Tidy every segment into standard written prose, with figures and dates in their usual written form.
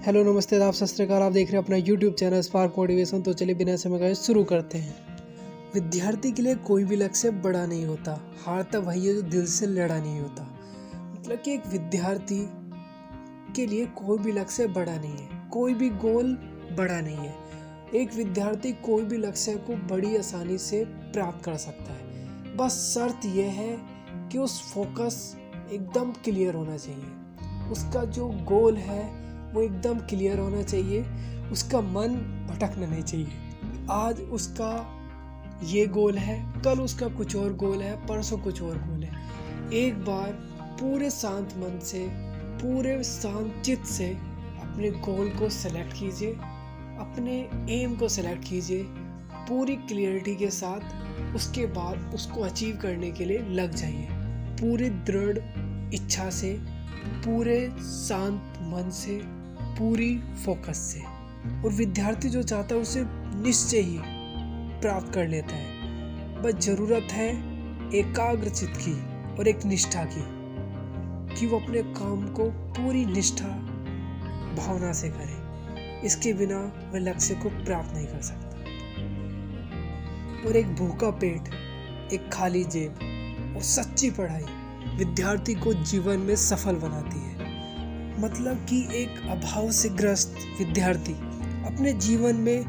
Hello नमस्ते आप सत श्री अकाल। आप देख रहे हैं अपना यूट्यूब चैनल स्पार्क मोटिवेशन। तो चलिए बिना समय गए शुरू करते हैं। विद्यार्थी के लिए कोई भी लक्ष्य बड़ा नहीं होता, हारता वही है जो दिल से लड़ा नहीं होता। मतलब कि एक विद्यार्थी के लिए कोई भी लक्ष्य बड़ा नहीं है, कोई भी गोल बड़ा नहीं है। एक विद्यार्थी कोई भी लक्ष्य को बड़ी आसानी से प्राप्त कर सकता है। बस शर्त यह है कि उस फोकस एकदम क्लियर होना चाहिए, उसका जो गोल है वो एकदम क्लियर होना चाहिए, उसका मन भटकना नहीं चाहिए। आज उसका ये गोल है, कल उसका कुछ और गोल है, परसों कुछ और गोल है। एक बार पूरे शांत मन से, पूरे शांत चित्त से अपने गोल को सेलेक्ट कीजिए, अपने एम को सेलेक्ट कीजिए पूरी क्लियरिटी के साथ। उसके बाद उसको अचीव करने के लिए लग जाइए पूरी दृढ़ इच्छा से, पूरे शांत मन से, पूरी फोकस से। और विद्यार्थी जो चाहता है उसे निश्चय ही प्राप्त कर लेता है। बस जरूरत है एकाग्र चित्त की और एक निष्ठा की, कि वो अपने काम को पूरी निष्ठा भावना से करे। इसके बिना वह लक्ष्य को प्राप्त नहीं कर सकता। और एक भूखा पेट, एक खाली जेब और सच्ची पढ़ाई विद्यार्थी को जीवन में सफल बनाती है। मतलब कि एक अभाव से ग्रस्त विद्यार्थी अपने जीवन में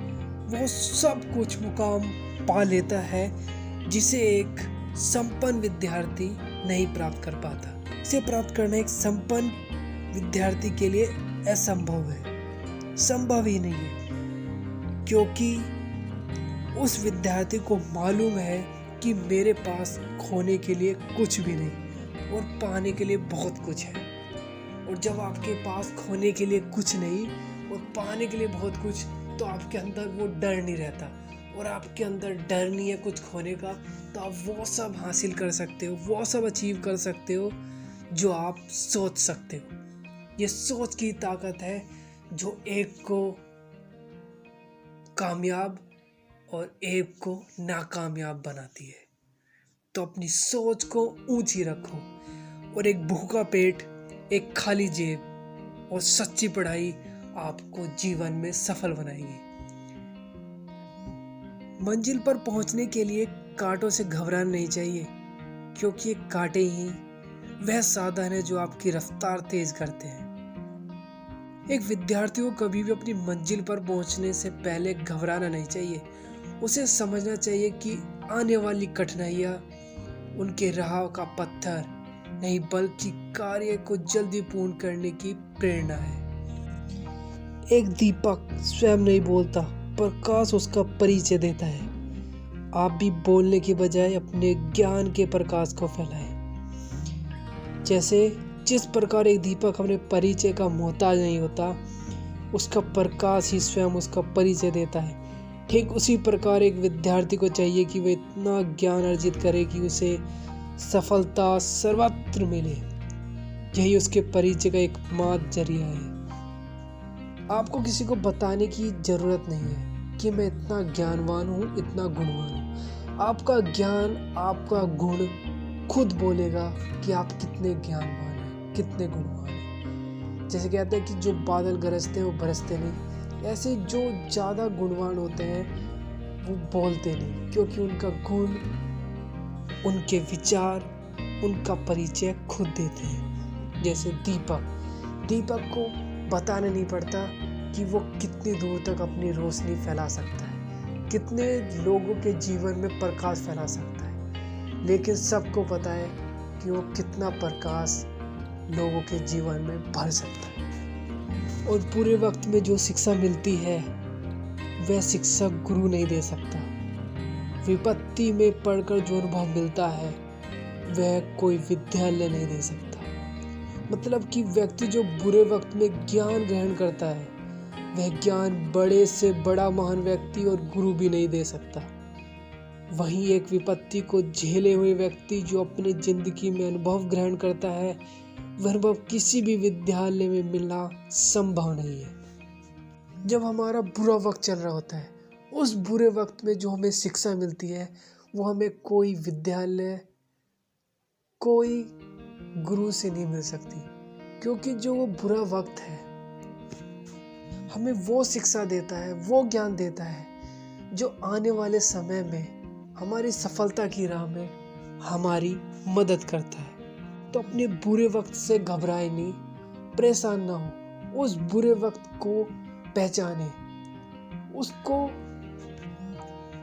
वो सब कुछ मुकाम पा लेता है जिसे एक संपन्न विद्यार्थी नहीं प्राप्त कर पाता। इसे प्राप्त करना एक संपन्न विद्यार्थी के लिए असंभव है, संभव ही नहीं है। क्योंकि उस विद्यार्थी को मालूम है कि मेरे पास खोने के लिए कुछ भी नहीं और पाने के लिए बहुत कुछ है। और जब आपके पास खोने के लिए कुछ नहीं और पाने के लिए बहुत कुछ, तो आपके अंदर वो डर नहीं रहता। और आपके अंदर डर नहीं है कुछ खोने का, तो आप वो सब हासिल कर सकते हो, वो सब अचीव कर सकते हो जो आप सोच सकते हो। ये सोच की ताकत है जो एक को कामयाब और एक को नाकामयाब बनाती है। तो अपनी सोच को ऊंची रखो और एक भूखा पेट, एक खाली जेब और सच्ची पढ़ाई आपको जीवन में सफल बनाएगी। मंजिल पर पहुंचने के लिए कांटों से घबराना नहीं चाहिए, क्योंकि ये कांटे ही वह साधन है जो आपकी रफ्तार तेज करते हैं। एक विद्यार्थी को कभी भी अपनी मंजिल पर पहुंचने से पहले घबराना नहीं चाहिए। उसे समझना चाहिए कि आने वाली कठिनाइयां उनके राह का पत्थर नहीं, बल्कि कार्य को जल्दी पूर्ण करने की प्रेरणा है। एक दीपक स्वयं नहीं बोलता, प्रकाश उसका परिचय देता है। आप भी बोलने की बजाय अपने ज्ञान के प्रकाश को फैलाएं। जैसे जिस प्रकार एक दीपक अपने परिचय का मोहताज नहीं होता, उसका प्रकाश ही स्वयं उसका परिचय देता है। ठीक उसी प्रकार एक विद्यार्थी को चाहिए कि वह इतना ज्ञान अर्जित करे कि उसे सफलता सर्वत्र मिले। यही उसके परिचय का एकमात्र जरिया है। आपको किसी को बताने की जरूरत नहीं है कि मैं इतना ज्ञानवान हूँ, इतना गुणवान हूँ। आपका ज्ञान, आपका गुण खुद बोलेगा कि आप कितने ज्ञानवान हैं, कितने गुणवान हैं। जैसे कहते हैं कि जो बादल गरजते हैं वो बरसते नहीं, ऐसे जो ज़्यादा गुणवान होते हैं वो बोलते नहीं, क्योंकि उनका गुण, उनके विचार, उनका परिचय खुद देते हैं। जैसे दीपक को बताना नहीं पड़ता कि वो कितनी दूर तक अपनी रोशनी फैला सकता है, कितने लोगों के जीवन में प्रकाश फैला सकता है, लेकिन सबको पता है कि वो कितना प्रकाश लोगों के जीवन में भर सकता है। और पूरे वक्त में जो शिक्षा मिलती है वह शिक्षा गुरु नहीं दे सकता। विपत्ति में पढ़कर जो अनुभव मिलता है वह कोई विद्यालय नहीं दे सकता। मतलब कि व्यक्ति जो बुरे वक्त में ज्ञान ग्रहण करता है वह ज्ञान बड़े से बड़ा महान व्यक्ति और गुरु भी नहीं दे सकता। वहीं एक विपत्ति को झेले हुए व्यक्ति जो अपने जिंदगी में अनुभव ग्रहण करता है, वह अनुभव किसी भी विद्यालय में मिलना संभव नहीं है। जब हमारा बुरा वक्त चल रहा होता है, उस बुरे वक्त में जो हमें शिक्षा मिलती है वो हमें कोई विद्यालय, कोई गुरु से नहीं मिल सकती। क्योंकि जो वो बुरा वक्त है हमें वो शिक्षा देता है, वो ज्ञान देता है जो आने वाले समय में हमारी सफलता की राह में हमारी मदद करता है। तो अपने बुरे वक्त से घबराए नहीं, परेशान ना हो, उस बुरे वक्त को पहचाने, उसको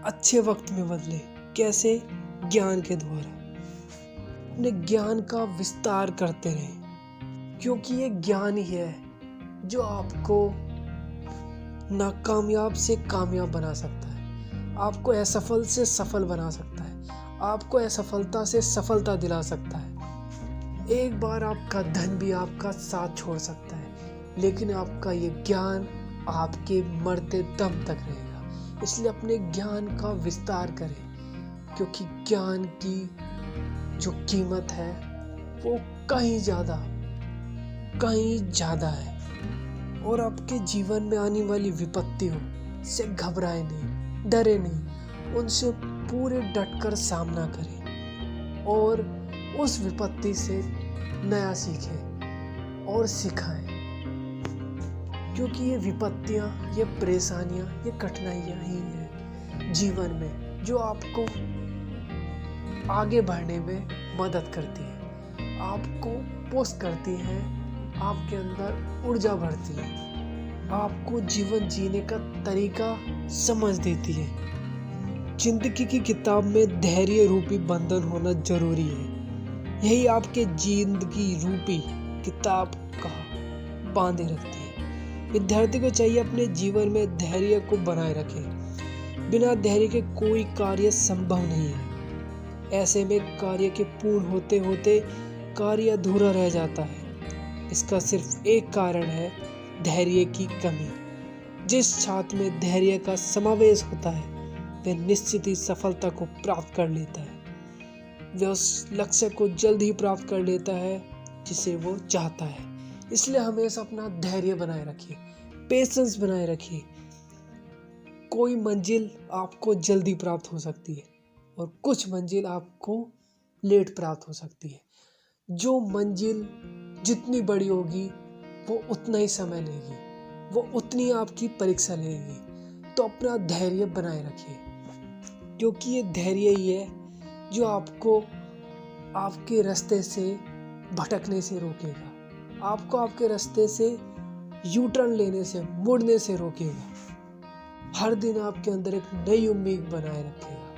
अच्छे वक्त में बदले। कैसे? ज्ञान के द्वारा। अपने ज्ञान का विस्तार करते रहें, क्योंकि ये ज्ञान ही है जो आपको नाकामयाब से कामयाब बना सकता है, आपको असफल से सफल बना सकता है, आपको असफलता से सफलता दिला सकता है। एक बार आपका धन भी आपका साथ छोड़ सकता है, लेकिन आपका ये ज्ञान आपके मरते दम तक रहेगा। इसलिए अपने ज्ञान का विस्तार करें, क्योंकि ज्ञान की जो कीमत है वो कहीं ज़्यादा है। और आपके जीवन में आने वाली विपत्तियों से घबराए नहीं, डरे नहीं, उनसे पूरे डटकर सामना करें और उस विपत्ति से नया सीखें और सिखाएं। क्योंकि ये विपत्तियां, ये परेशानियां, ये कठिनाइयां ही हैं जीवन में जो आपको आगे बढ़ने में मदद करती है, आपको पुश करती हैं, आपके अंदर ऊर्जा भरती है, आपको जीवन जीने का तरीका समझ देती है। जिंदगी की किताब में धैर्य रूपी बंधन होना जरूरी है। यही आपके जिंदगी रूपी किताब का बांधे रखती है। विद्यार्थी को चाहिए अपने जीवन में धैर्य को बनाए रखे। बिना धैर्य के कोई कार्य संभव नहीं है। ऐसे में कार्य के पूर्ण होते होते कार्य अधूरा रह जाता है। इसका सिर्फ एक कारण है, धैर्य की कमी। जिस छात्र में धैर्य का समावेश होता है वह निश्चित ही सफलता को प्राप्त कर लेता है। वह उस लक्ष्य को जल्द ही प्राप्त कर लेता है जिसे वो चाहता है। इसलिए हमेशा अपना धैर्य बनाए रखिए, पेशेंस बनाए रखिए। कोई मंजिल आपको जल्दी प्राप्त हो सकती है और कुछ मंजिल आपको लेट प्राप्त हो सकती है। जो मंजिल जितनी बड़ी होगी वो उतना ही समय लेगी, वो उतनी आपकी परीक्षा लेगी। तो अपना धैर्य बनाए रखिए, क्योंकि ये धैर्य ही है जो आपको आपके रास्ते से भटकने से रोकेगा, आपको आपके रास्ते से यू टर्न लेने से, मुड़ने से रोकेगा। हर दिन आपके अंदर एक नई उम्मीद बनाए रखेगा।